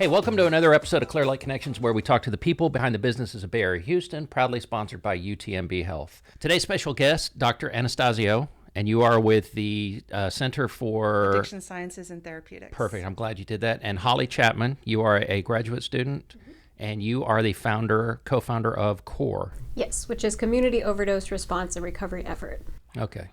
Hey, welcome to another episode of Clear Light Connections, where we talk to the people behind the businesses of Bay Area Houston, proudly sponsored by UTMB Health. Today's special guest, Dr. Anastasio, and you are with the Center for Addiction Sciences and Therapeutics. Perfect. I'm glad you did that. And Holly Chapman, you are a graduate student, and you are the co-founder of CORRE. Yes, which is Community Overdose Response and Recovery Effort. Okay.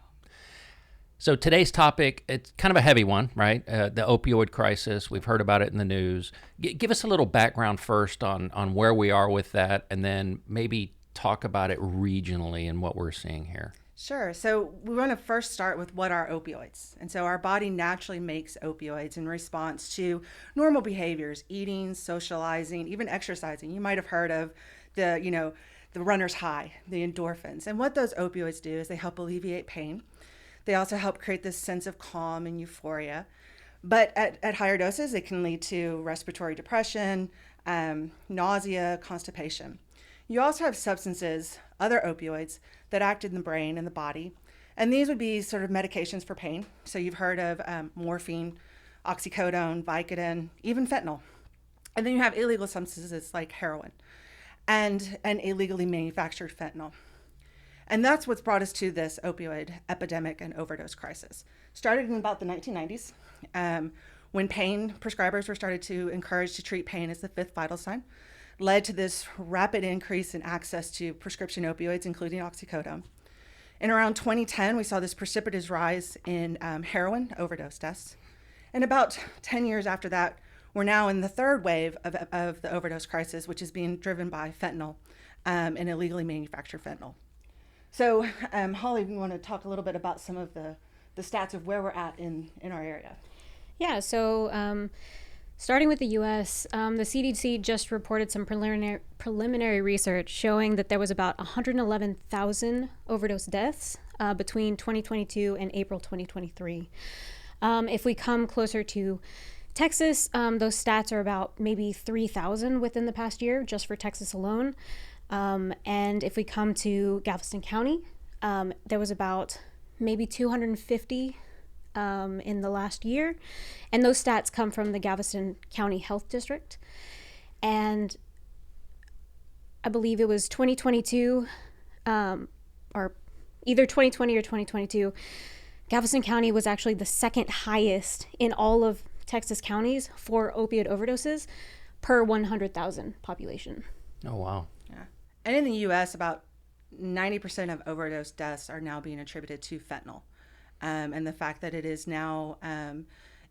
So today's topic, it's kind of a heavy one, right? The opioid crisis. We've heard about it in the news. Give us a little background first on where we are with that, and then maybe talk about it regionally and what we're seeing here. Sure. So we want to first start with what are opioids. And so our body naturally makes opioids in response to normal behaviors, eating, socializing, even exercising. You might have heard of the runner's high, the endorphins. And what those opioids do is they help alleviate pain. They also help create this sense of calm and euphoria. But at higher doses, it can lead to respiratory depression, nausea, constipation. You also have substances, other opioids, that act in the brain and the body. And these would be sort of medications for pain. So you've heard of morphine, oxycodone, Vicodin, even fentanyl. And then you have illegal substances like heroin and illegally manufactured fentanyl. And that's what's brought us to this opioid epidemic and overdose crisis. Started in about the 1990s, when pain prescribers were started to encourage to treat pain as the fifth vital sign, led to this rapid increase in access to prescription opioids, including oxycodone. In around 2010, we saw this precipitous rise in heroin overdose deaths. And about 10 years after that, we're now in the third wave of the overdose crisis, which is being driven by fentanyl and illegally manufactured fentanyl. So, Holly, we want to talk a little bit about some of the stats of where we're at in our area. Yeah, so starting with the U.S., the CDC just reported some preliminary research showing that there was about 111,000 overdose deaths between 2022 and April 2023. If we come closer to Texas, those stats are about maybe 3,000 within the past year, just for Texas alone. And if we come to Galveston County, there was about maybe 250 in the last year. And those stats come from the Galveston County Health District. And I believe it was 2022, or either 2020 or 2022, Galveston County was actually the second highest in all of Texas counties for opioid overdoses per 100,000 population. Oh, wow. And in the U.S., about 90% of overdose deaths are now being attributed to fentanyl. And the fact that it is now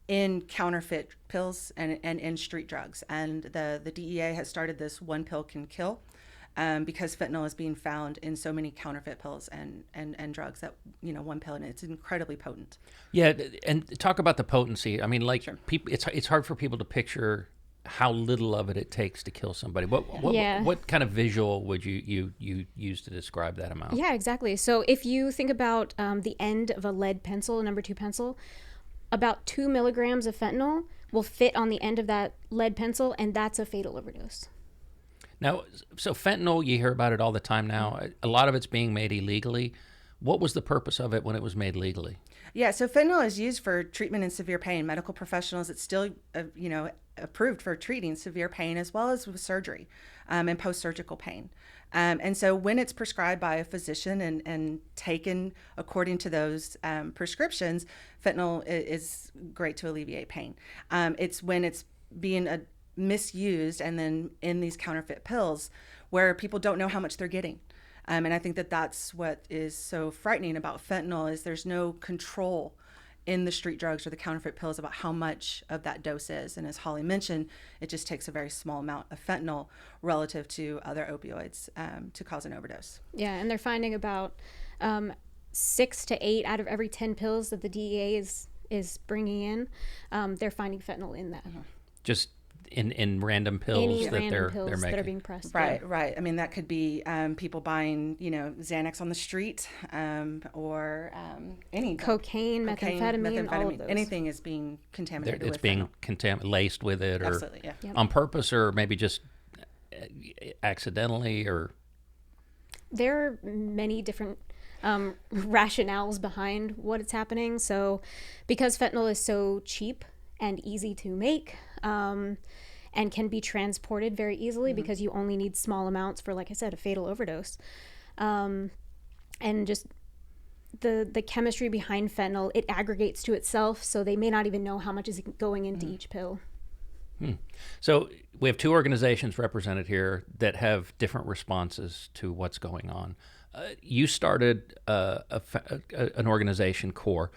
in counterfeit pills and in street drugs. And the DEA has started this one pill can kill because fentanyl is being found in so many counterfeit pills and drugs that, one pill, and it's incredibly potent. Yeah, and talk about the potency. I mean, Sure. people, it's hard for people to picture how little of it takes to kill somebody. What kind of visual would you use to describe that amount? Yeah, exactly. So if you think about the end of a lead pencil, a number 2 pencil, about 2 milligrams of fentanyl will fit on the end of that lead pencil, and that's a fatal overdose. Now, so fentanyl, you hear about it all the time now. A lot of it's being made illegally. What was the purpose of it when it was made legally? Yeah, so fentanyl is used for treatment in severe pain. Medical professionals, it's still, approved for treating severe pain as well as with surgery and post-surgical pain. And so when it's prescribed by a physician and taken according to those prescriptions, fentanyl is great to alleviate pain. It's when it's being misused and then in these counterfeit pills where people don't know how much they're getting. And I think that that's what is so frightening about fentanyl is there's no control in the street drugs or the counterfeit pills about how much of that dose is. And as Holly mentioned, it just takes a very small amount of fentanyl relative to other opioids to cause an overdose. Yeah, and they're finding about 6 to 8 out of every 10 pills that the DEA is bringing in, they're finding fentanyl in that. Just in random pills Any that random they're pills making. that are being pressed. Right. I mean, that could be people buying, Xanax on the street or any Cocaine, methamphetamine, all of those. Anything is being contaminated It's with being fentanyl. laced with it, or Absolutely, yeah. Yep. on purpose, or maybe just accidentally, or There are many different rationales behind what it's happening. So because fentanyl is so cheap and easy to make, and can be transported very easily because you only need small amounts for, like I said, a fatal overdose. And just the chemistry behind fentanyl, it aggregates to itself, so they may not even know how much is going into each pill. So we have two organizations represented here that have different responses to what's going on. You started an organization, CORRE.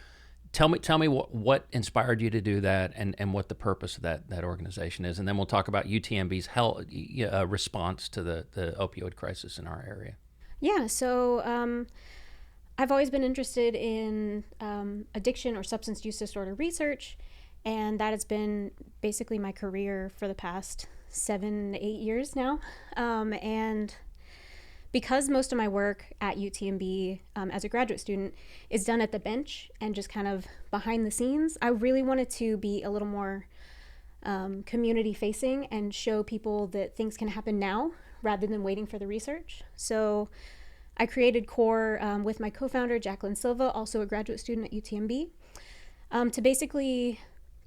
Tell me what inspired you to do that, and what the purpose of that organization is, and then we'll talk about UTMB's response to the opioid crisis in our area. Yeah, so I've always been interested in addiction or substance use disorder research, and that has been basically my career for the past 7 to 8 years now. And because most of my work at UTMB as a graduate student is done at the bench and just kind of behind the scenes, I really wanted to be a little more community facing and show people that things can happen now rather than waiting for the research. So I created CORRE with my co-founder, Jacqueline Silva, also a graduate student at UTMB, to basically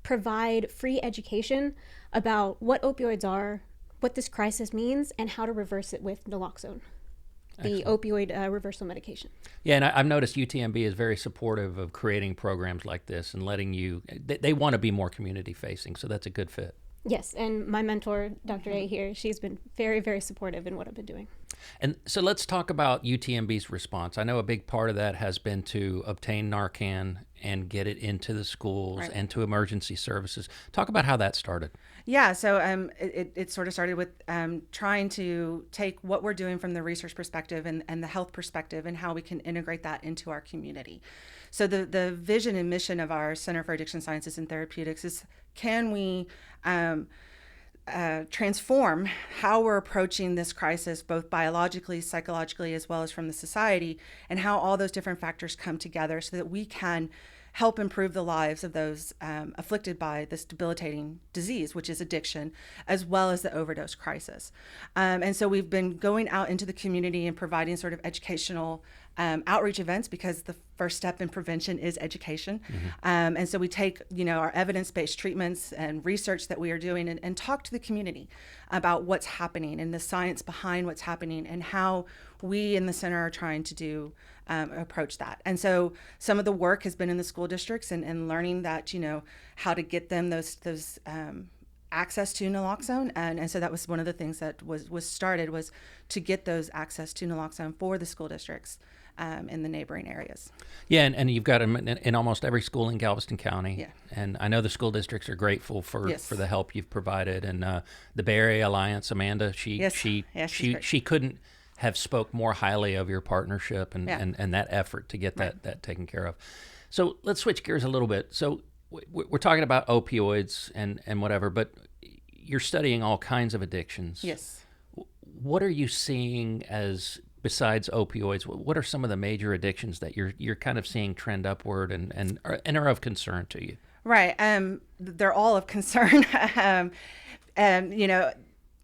provide free education about what opioids are, what this crisis means, and how to reverse it with naloxone, the opioid reversal medication. Yeah, and I've noticed UTMB is very supportive of creating programs like this and letting you, they want to be more community facing, so that's a good fit. Yes, and my mentor, Dr. A here, she's been very, very supportive in what I've been doing. And so let's talk about UTMB's response. I know a big part of that has been to obtain Narcan and get it into the schools and to emergency services. Talk about how that started. Yeah, so it sort of started with trying to take what we're doing from the research perspective and the health perspective and how we can integrate that into our community. So the vision and mission of our Center for Addiction Sciences and Therapeutics is, can we transform how we're approaching this crisis, both biologically, psychologically, as well as from the society, and how all those different factors come together so that we can help improve the lives of those afflicted by this debilitating disease, which is addiction, as well as the overdose crisis. And so we've been going out into the community and providing sort of educational outreach events, because the first step in prevention is education. And so we take, our evidence-based treatments and research that we are doing and talk to the community about what's happening and the science behind what's happening and how we in the center are trying to approach that. And so some of the work has been in the school districts and learning that, how to get them those access to naloxone. And so that was one of the things that was started, was to get those access to naloxone for the school districts in the neighboring areas. Yeah, and you've got them in almost every school in Galveston County. Yeah. And I know the school districts are grateful for the help you've provided. And the Bay Area Alliance, Amanda, she couldn't have spoke more highly of your partnership and that effort to get that taken care of. So let's switch gears a little bit. So we're talking about opioids and whatever, but you're studying all kinds of addictions. Yes. What are you seeing besides opioids? What are some of the major addictions that you're kind of seeing trend upward and are of concern to you? Right. They're all of concern.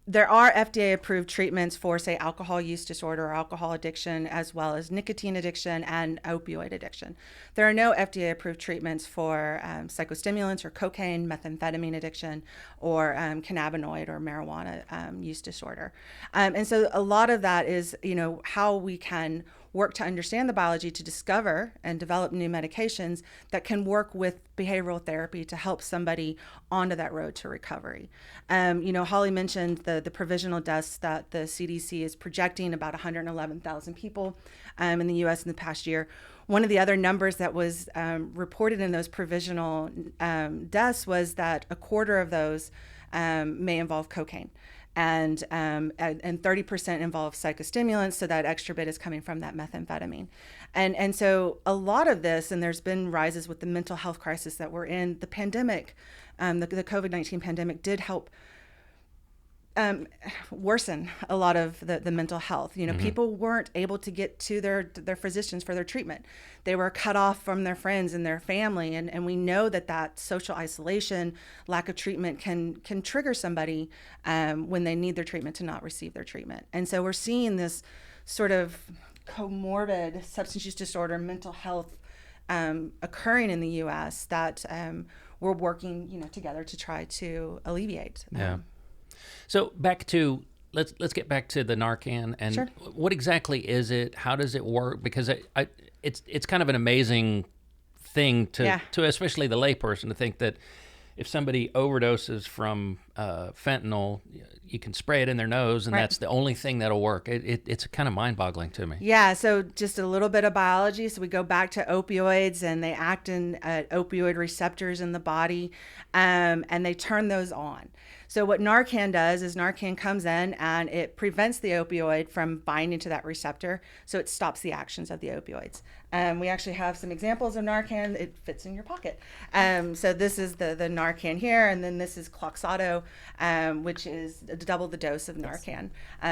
There are FDA-approved treatments for, say, alcohol use disorder or alcohol addiction, as well as nicotine addiction and opioid addiction. There are no FDA-approved treatments for psychostimulants or cocaine, methamphetamine addiction, or cannabinoid or marijuana use disorder. And so a lot of that is, how we can work to understand the biology to discover and develop new medications that can work with behavioral therapy to help somebody onto that road to recovery. Holly mentioned the provisional deaths that the CDC is projecting, about 111,000 people in the U.S. in the past year. One of the other numbers that was reported in those provisional deaths was that a quarter of those may involve cocaine. And 30% involve psychostimulants, so that extra bit is coming from that methamphetamine. And so a lot of this, and there's been rises with the mental health crisis that we're in, the pandemic, the COVID-19 pandemic did help worsen a lot of the mental health. People weren't able to get to their physicians for their treatment. They were cut off from their friends and their family. And we know that social isolation, lack of treatment can trigger somebody when they need their treatment to not receive their treatment. And so we're seeing this sort of comorbid substance use disorder, mental health occurring in the U.S. that we're working, together to try to alleviate. So back to let's get back to the Narcan and Sure. what exactly is it? How does it work? Because it's kind of an amazing thing to especially the layperson to think that if somebody overdoses from fentanyl, you can spray it in their nose, and that's the only thing that'll work. It's kind of mind-boggling to me. Yeah, so just a little bit of biology. So we go back to opioids, and they act in opioid receptors in the body, and they turn those on. So what Narcan does is Narcan comes in and it prevents the opioid from binding to that receptor, so it stops the actions of the opioids. We actually have some examples of Narcan. It fits in your pocket. So this is the Narcan here, and then this is Cloxato, which is double the dose of Narcan.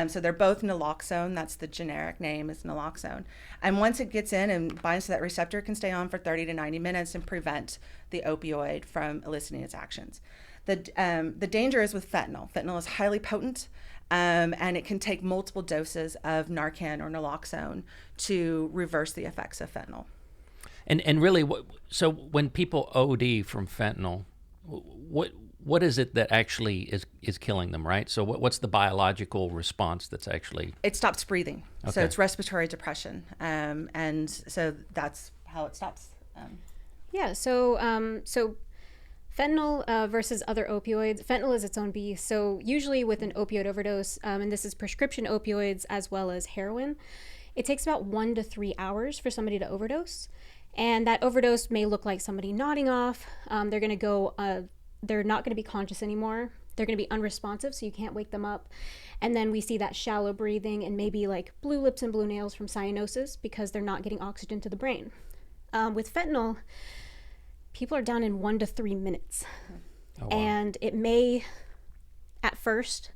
So they're both naloxone. That's the generic name, is naloxone. And once it gets in and binds to that receptor, it can stay on for 30 to 90 minutes and prevent the opioid from eliciting its actions. The danger is with fentanyl. Fentanyl is highly potent, and it can take multiple doses of Narcan or naloxone to reverse the effects of fentanyl. And really, so when people OD from fentanyl, what is it that actually is killing them, right? So what's the biological response that's actually... It stops breathing. Okay. So it's respiratory depression. And so that's how it stops. So fentanyl versus other opioids. Fentanyl is its own beast. So usually with an opioid overdose, and this is prescription opioids as well as heroin, it takes about 1 to 3 hours for somebody to overdose. And that overdose may look like somebody nodding off. They're going to go, they're not going to be conscious anymore. They're going to be unresponsive, so you can't wake them up. And then we see that shallow breathing and maybe like blue lips and blue nails from cyanosis because they're not getting oxygen to the brain. With fentanyl, people are down in 1 to 3 minutes. Oh, wow. And it may, at first,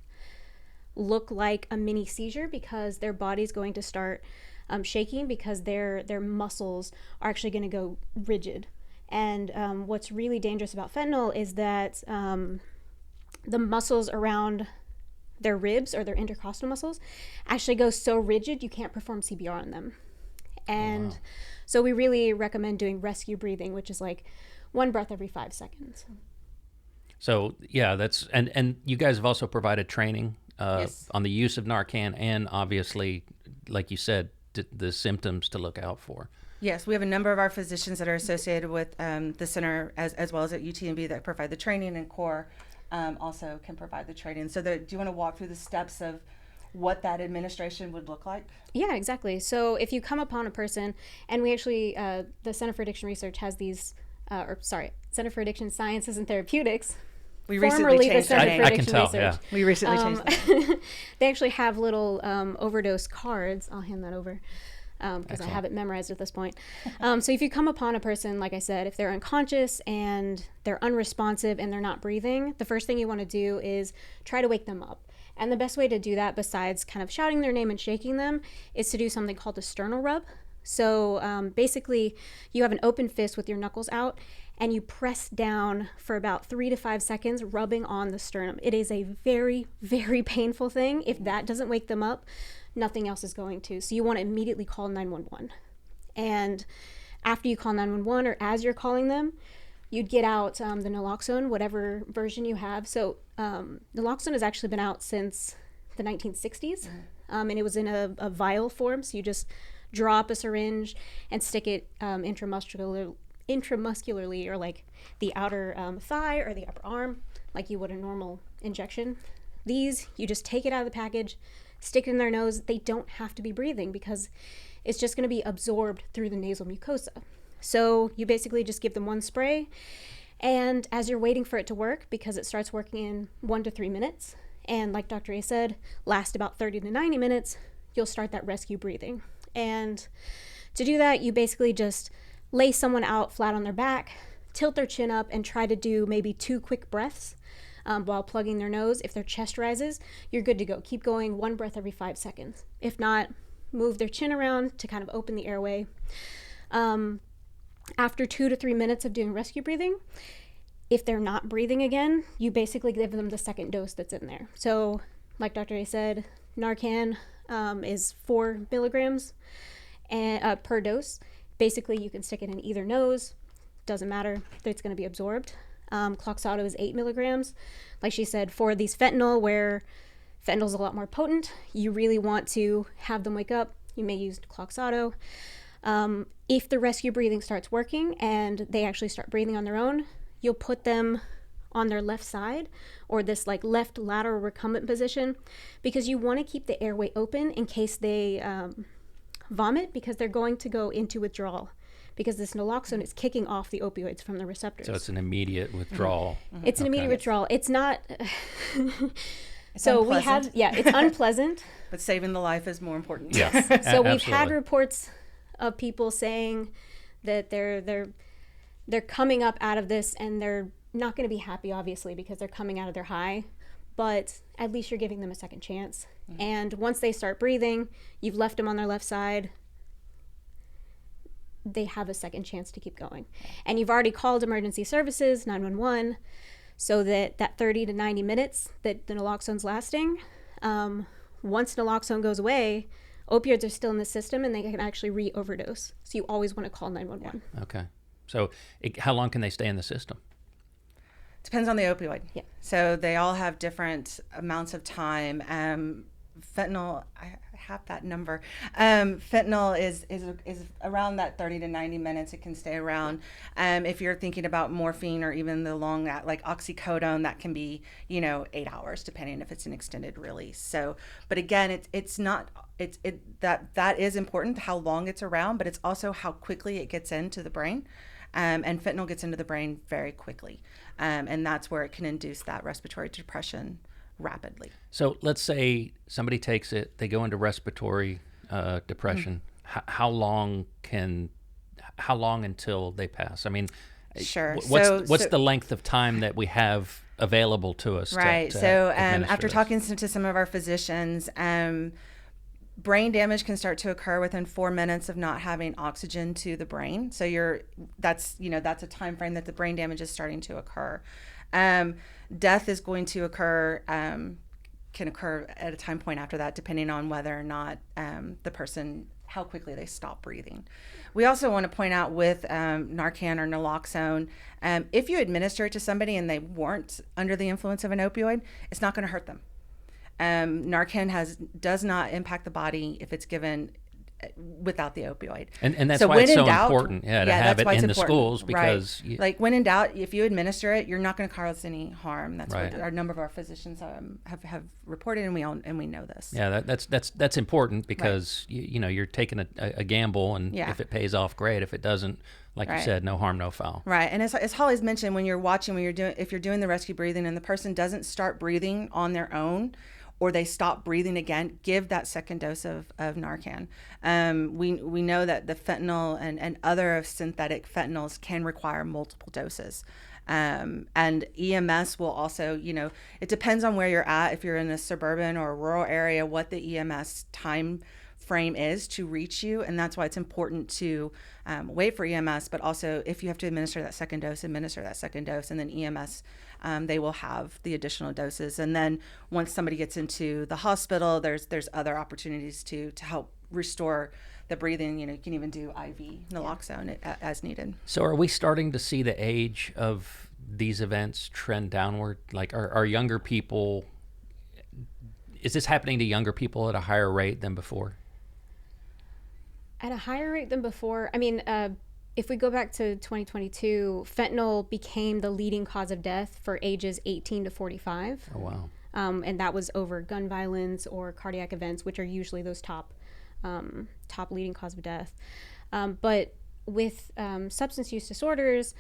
look like a mini seizure because their body's going to start shaking because their muscles are actually going to go rigid. And what's really dangerous about fentanyl is that the muscles around their ribs or their intercostal muscles actually go so rigid you can't perform CPR on them. And so we really recommend doing rescue breathing, which is like 1 breath every 5 seconds. So yeah, that's and you guys have also provided training Yes. on the use of Narcan and obviously, like you said, the symptoms to look out for. Yes, we have a number of our physicians that are associated with the center as well as at UTMB that provide the training, and CORRE also can provide the training. So do you want to walk through the steps of what that administration would look like? Yeah, exactly. So if you come upon a person, and we actually, the Center for Addiction Research has these, Center for Addiction Sciences and Therapeutics. We recently Formerly the changed our Center name. for I can Addiction tell, Research. yeah. We recently changed that. They actually have little overdose cards. I'll hand that over because I Excellent. have it memorized at this point. So if you come upon a person, like I said, if they're unconscious and they're unresponsive and they're not breathing, the first thing you want to do is try to wake them up. And the best way to do that, besides kind of shouting their name and shaking them, is to do something called a sternal rub. So basically, you have an open fist with your knuckles out, and you press down for about 3 to 5 seconds, rubbing on the sternum. It is a very, very painful thing. If that doesn't wake them up, nothing else is going to. So you want to immediately call 911. And after you call 911, or as you're calling them, you'd get out the naloxone, whatever version you have. So naloxone has actually been out since the 1960s, and it was in a vial form. So you just draw up a syringe and stick it intramuscularly, or like the outer thigh or the upper arm, like you would a normal injection. These, you just take it out of the package, stick it in their nose. They don't have to be breathing because it's just going to be absorbed through the nasal mucosa. So you basically just give them one spray, and as you're waiting for it to work, because it starts working in 1 to 3 minutes, and like Dr. A said, last about 30 to 90 minutes, you'll start that rescue breathing. And to do that, you basically just lay someone out flat on their back, tilt their chin up, and try to do maybe 2 quick breaths while plugging their nose. If their chest rises, you're good to go. Keep going 1 breath every 5 seconds. If not, move their chin around to kind of open the airway. After 2 to 3 minutes of doing rescue breathing, if they're not breathing again, you basically give them the second dose that's in there. So like Dr. A said, Narcan is 4 milligrams per dose. Basically, you can stick it in either nose. Doesn't matter. It's going to be absorbed. Cloxato is 8 milligrams. Like she said, for these fentanyl, where fentanyl is a lot more potent, you really want to have them wake up, you may use Cloxato. If the rescue breathing starts working and they actually start breathing on their own, you'll put them on their left side, or this like left lateral recumbent position, because you want to keep the airway open in case they vomit, because they're going to go into withdrawal, because this naloxone is kicking off the opioids from the receptors. So it's an immediate withdrawal. Mm-hmm. It's an immediate withdrawal. It's not. It's so unpleasant. it's unpleasant. But saving the life is more important. Yes. So we've had reports of people saying that they're coming up out of this and they're not going to be happy, obviously, because they're coming out of their high, but at least you're giving them a second chance. Mm-hmm. And once they start breathing, you've left them on their left side, they have a second chance to keep going. And you've already called emergency services, 911, so that 30 to 90 minutes that the naloxone's lasting, once naloxone goes away, opioids are still in the system and they can actually re-overdose. So you always want to call 911. Yeah. Okay. So how long can they stay in the system? Depends on the opioid. Yeah. So they all have different amounts of time. Fentanyl, I have that number. Fentanyl is around that 30 to 90 minutes. It can stay around. If you're thinking about morphine or even the long, like oxycodone, that can be, 8 hours, depending if it's an extended release. So, but again, that is important, how long it's around, but it's also how quickly it gets into the brain. And fentanyl gets into the brain very quickly. And that's where it can induce that respiratory depression rapidly. So let's say somebody takes it, they go into respiratory depression. Mm-hmm. How long until they pass? I mean, sure. What's the length of time that we have available to us? Right. To after talking to some of our physicians, brain damage can start to occur within 4 minutes of not having oxygen to the brain. So that's a time frame that the brain damage is starting to occur. Death is going to occur, can occur at a time point after that, depending on whether or not the person, how quickly they stop breathing. We also want to point out with Narcan or naloxone, if you administer it to somebody and they weren't under the influence of an opioid, it's not going to hurt them. Narcan does not impact the body if it's given without the opioid. And that's why it's so important to have it in the schools, because right. Like when in doubt, if you administer it, you're not going to cause any harm. That's right. what a number of our physicians have reported, and we know this. Yeah, that's important, because right. you're taking a gamble, and if it pays off, great. If it doesn't, like right. you said, no harm, no foul. Right. And as Holly's mentioned, if you're doing the rescue breathing and the person doesn't start breathing on their own, or they stop breathing again, give that second dose of Narcan. We know that the fentanyl and other synthetic fentanyls can require multiple doses. And EMS will also, it depends on where you're at. If you're in a suburban or a rural area, what the EMS time frame is to reach you. And that's why it's important to wait for EMS, but also if you have to administer that second dose, and then EMS, they will have the additional doses. And then once somebody gets into the hospital, there's other opportunities to help restore the breathing. You can even do IV naloxone as needed. So are we starting to see the age of these events trend downward? Like are younger people, is this happening to younger people at a higher rate than before? At a higher rate than before? I mean, if we go back to 2022, fentanyl became the leading cause of death for ages 18 to 45. Oh, wow. And that was over gun violence or cardiac events, which are usually those top leading cause of death. But with substance use disorders,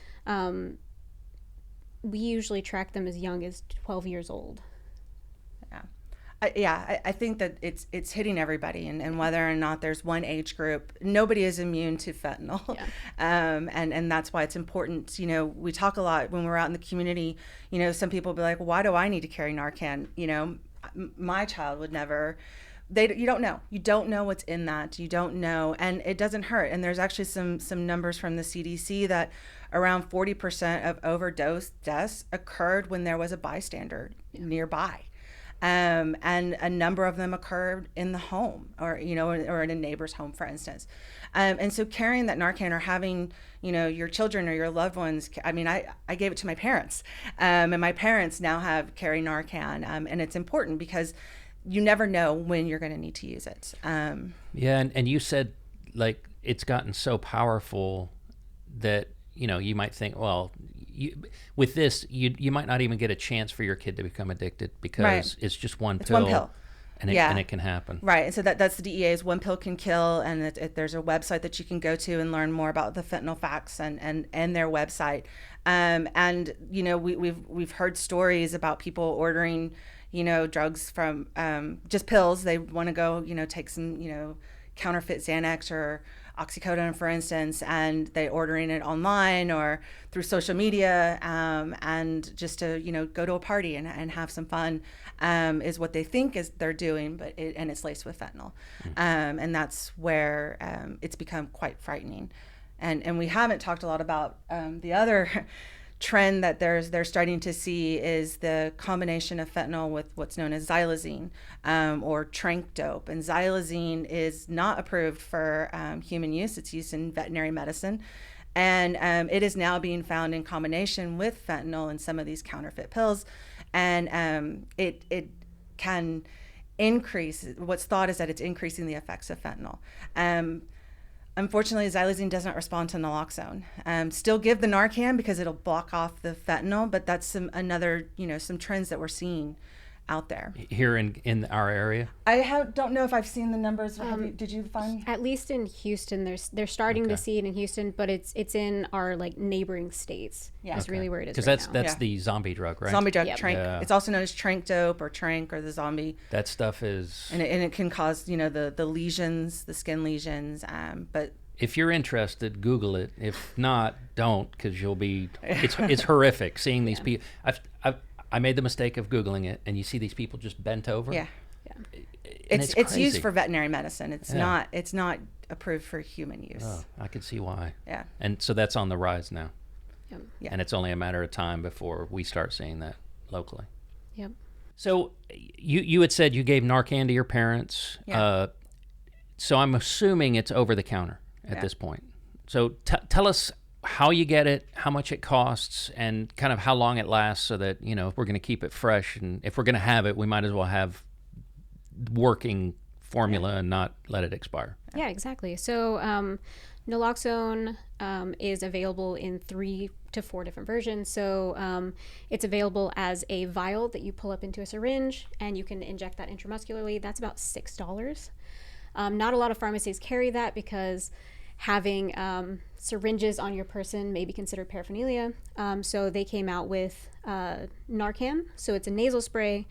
we usually track them as young as 12 years old. I think that it's hitting everybody, and whether or not there's one age group, nobody is immune to fentanyl. Yeah. And that's why it's important. We talk a lot when we're out in the community. Some people will be like, well, why do I need to carry Narcan? My child would never. You don't know. You don't know what's in that. You don't know, and it doesn't hurt. And there's actually some numbers from the CDC that around 40% of overdose deaths occurred when there was a bystander nearby. And a number of them occurred in the home, or or in a neighbor's home, for instance. And so carrying that Narcan, or having your children or your loved ones, I mean, I gave it to my parents, and my parents now carry Narcan, and it's important because you never know when you're going to need to use it. Yeah, and you said, like, it's gotten so powerful that you might think, well, with this, you might not even get a chance for your kid to become addicted, because Right. it's just one It's pill. one pill. And it can happen. Right. And so that's the DEA's one pill can kill. And there's a website that you can go to and learn more about the fentanyl facts and their website. And we've heard stories about people ordering, drugs from just pills. They want to go, take some, counterfeit Xanax or oxycodone, for instance, and they ordering it online or through social media, and just to go to a party and have some fun, is what they think is they're doing, but it's laced with fentanyl, and that's where it's become quite frightening, and we haven't talked a lot about the other trend that they're starting to see is the combination of fentanyl with what's known as xylazine, or trank dope. And xylazine is not approved for human use. It's used in veterinary medicine. And it is now being found in combination with fentanyl in some of these counterfeit pills. And it can increase, what's thought is that it's increasing the effects of fentanyl. Unfortunately, xylazine doesn't respond to naloxone. Still give the Narcan because it'll block off the fentanyl, but that's some trends that we're seeing out there. Here in our area? Don't know if I've seen the numbers. Did you find? At least in Houston, they're starting to see it in Houston, but it's in our neighboring states. Yeah, that's really where it is. Because that's the zombie drug, right? Zombie drug, Yep. trank. Yeah. It's also known as trank dope or trank, or the zombie. That stuff is, and it can cause the lesions, the skin lesions. But if you're interested, Google it. If not, don't, because you'll be. It's horrific seeing these people. I made the mistake of Googling it, and you see these people just bent over. Yeah. It's used for veterinary medicine. It's not approved for human use. Oh, I could see why. Yeah. And so that's on the rise now. Yep. Yeah. And it's only a matter of time before we start seeing that locally. Yep. So you had said you gave Narcan to your parents. Yeah. So I'm assuming it's over the counter at this point. So tell us how you get it, how much it costs, and kind of how long it lasts, so that, if we're going to keep it fresh, and if we're going to have it, we might as well have working formula and not let it expire. Yeah, exactly. So naloxone is available in 3 to 4 different versions. So it's available as a vial that you pull up into a syringe, and you can inject that intramuscularly. That's about $6. Not a lot of pharmacies carry that because having syringes on your person may be considered paraphernalia. So they came out with Narcan. So it's a nasal spray.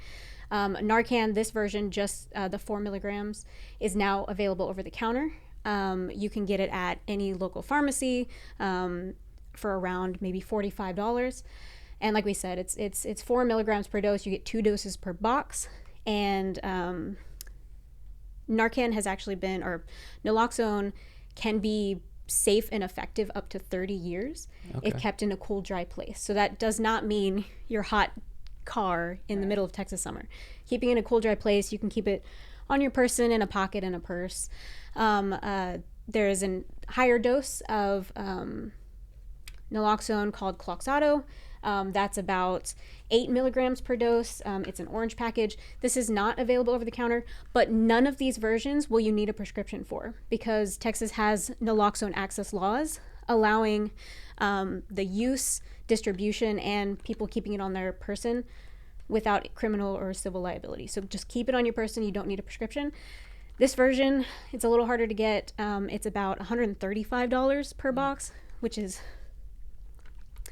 Narcan, this version, just the 4 milligrams, is now available over the counter. You can get it at any local pharmacy for around maybe $45. And like we said, it's 4 milligrams per dose. You get 2 doses per box. And Narcan has actually been, or naloxone can be safe and effective up to 30 years if kept in a cool, dry place. So that does not mean your hot car in the middle of Texas summer. Keeping it in a cool, dry place, you can keep it on your person, in a pocket, in a purse. There is a higher dose of naloxone called Cloxato. That's about 8 milligrams per dose. It's an orange package. This is not available over the counter, but none of these versions will you need a prescription for, because Texas has naloxone access laws allowing the use, distribution, and people keeping it on their person without criminal or civil liability. So just keep it on your person. You don't need a prescription. This version, it's a little harder to get. It's about $135 per box, which is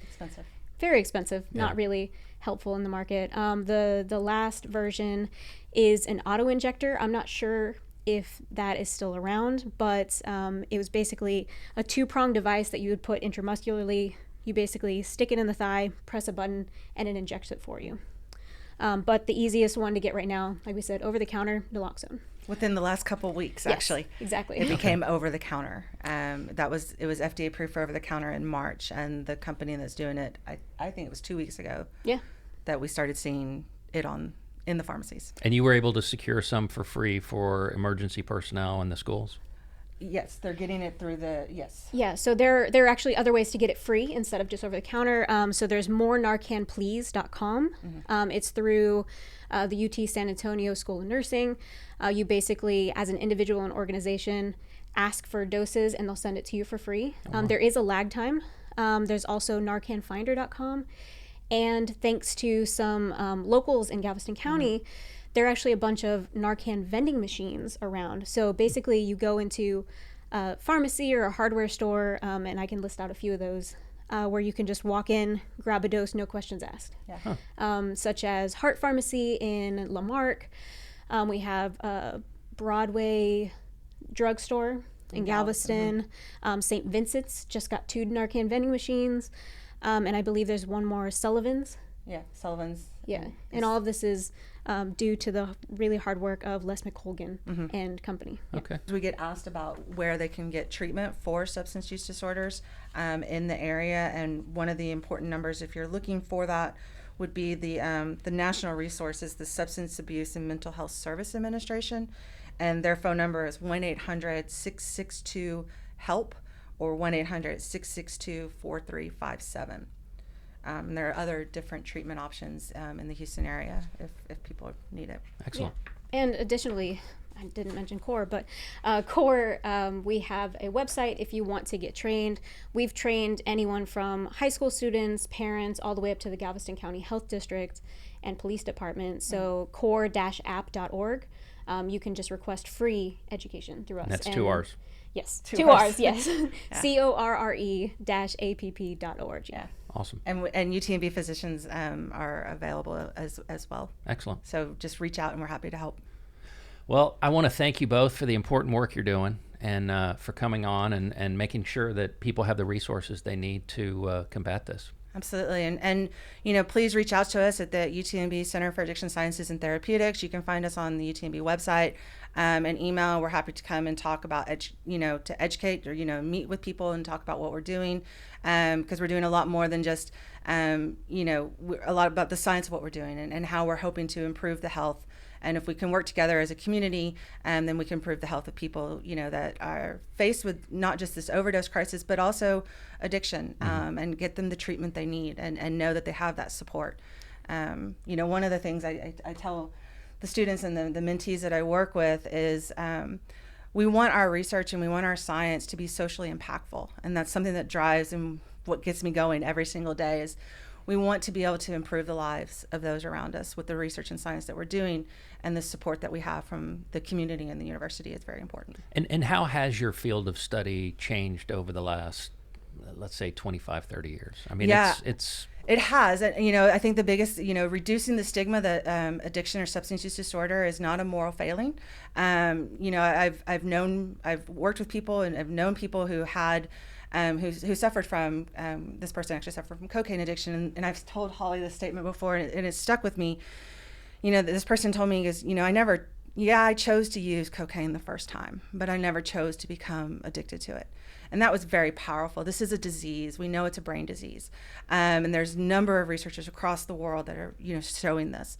Expensive. very expensive, not really helpful in the market. The last version is an auto injector. I'm not sure if that is still around, but it was basically a 2-pronged device that you would put intramuscularly. You basically stick it in the thigh, press a button, and it injects it for you. But the easiest one to get right now, like we said, over the counter, naloxone. Within the last couple of weeks, actually. Exactly. It became over the counter. It was FDA approved for over the counter in March, and the company that's doing it, I think it was 2 weeks ago. Yeah. That we started seeing it in in the pharmacies. And you were able to secure some for free for emergency personnel in the schools? Yes, they're getting it through the, yes. Yeah, so there are actually other ways to get it free instead of just over the counter. So there's morenarcanplease.com. It's through the UT San Antonio School of Nursing. You basically, as an individual and organization, ask for doses and they'll send it to you for free. There is a lag time. There's also narcanfinder.com. And thanks to some locals in Galveston County, there are actually a bunch of Narcan vending machines around. So basically you go into a pharmacy or a hardware store, and I can list out a few of those, where you can just walk in, grab a dose, no questions asked. Yeah. Such as Heart Pharmacy in Lamarck. We have Broadway Drugstore in Galveston. St. Vincent's just got 2 Narcan vending machines. And I believe there's one more, Sullivan's. Yeah, Sullivan's. Yeah, and all of this is due to the really hard work of Les McColgan and company. Okay. We get asked about where they can get treatment for substance use disorders in the area, and one of the important numbers, if you're looking for that, would be the national resources, the Substance Abuse and Mental Health Service Administration, and their phone number is 1-800-662-HELP or 1-800-662-4357. And there are other different treatment options in the Houston area if people need it. Excellent. Yeah. And additionally, I didn't mention CORRE, but CORRE, we have a website if you want to get trained. We've trained anyone from high school students, parents, all the way up to the Galveston County Health District and Police Department. So corre-app.org. You can just request free education through us. And that's 2 R's. Yes, Two 2 R's. R's, yes. Yeah. CORRE-app.org. Yeah. Awesome. And UTMB physicians are available as well. Excellent. So just reach out and we're happy to help. Well, I want to thank you both for the important work you're doing and for coming on and making sure that people have the resources they need to combat this. Absolutely. And please reach out to us at the UTMB Center for Addiction Sciences and Therapeutics. You can find us on the UTMB website and email. We're happy to come and talk about, to educate or, meet with people and talk about what we're doing, because we're doing a lot more than just, a lot about the science of what we're doing and how we're hoping to improve the health. And if we can work together as a community, then we can improve the health of people, that are faced with not just this overdose crisis, but also addiction, and get them the treatment they need and know that they have that support. One of the things I tell the students and the mentees that I work with is we want our research and we want our science to be socially impactful. And that's something that drives and what gets me going every single day is we want to be able to improve the lives of those around us with the research and science that we're doing, and the support that we have from the community and the university is very important. And how has your field of study changed over the last, let's say, 25, 30 years? I mean, Yeah. It has. I think the biggest, reducing the stigma that addiction or substance use disorder is not a moral failing. I've worked with people and I've known people who had who suffered from, this person actually suffered from cocaine addiction. And I've told Holly this statement before, and it stuck with me. This person told me, I chose to use cocaine the first time, but I never chose to become addicted to it. And that was very powerful. This is a disease. We know it's a brain disease. And there's a number of researchers across the world that are, showing this.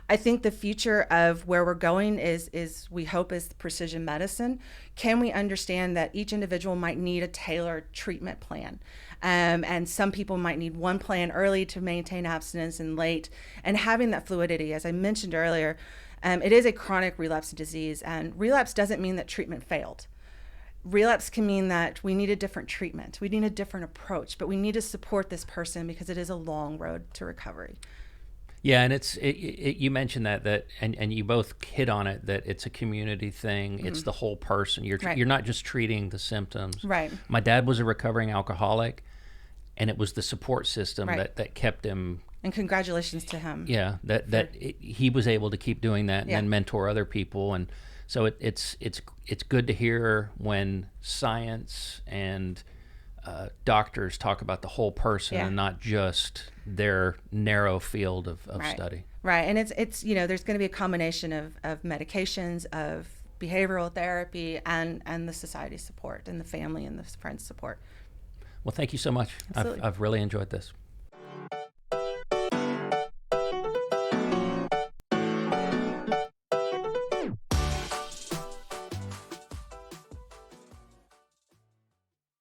I think the future of where we're going is we hope is precision medicine. Can we understand that each individual might need a tailored treatment plan? And some people might need one plan early to maintain abstinence and late, and having that fluidity, as I mentioned earlier, it is a chronic relapse disease, and relapse doesn't mean that treatment failed. Relapse can mean that we need a different treatment, we need a different approach, but we need to support this person because it is a long road to recovery. Yeah, and you mentioned that and you both hit on it, that it's a community thing. Mm-hmm. It's the whole person. You're not just treating the symptoms. Right. My dad was a recovering alcoholic, and it was the support system that kept him. And congratulations to him. Yeah, he was able to keep doing that and then mentor other people, and so it's good to hear when science and doctors talk about the whole person and not just their narrow field of study. Right, and it's there's going to be a combination of medications, of behavioral therapy, and the society support, and the family and the friends support. Well, thank you so much. I've really enjoyed this.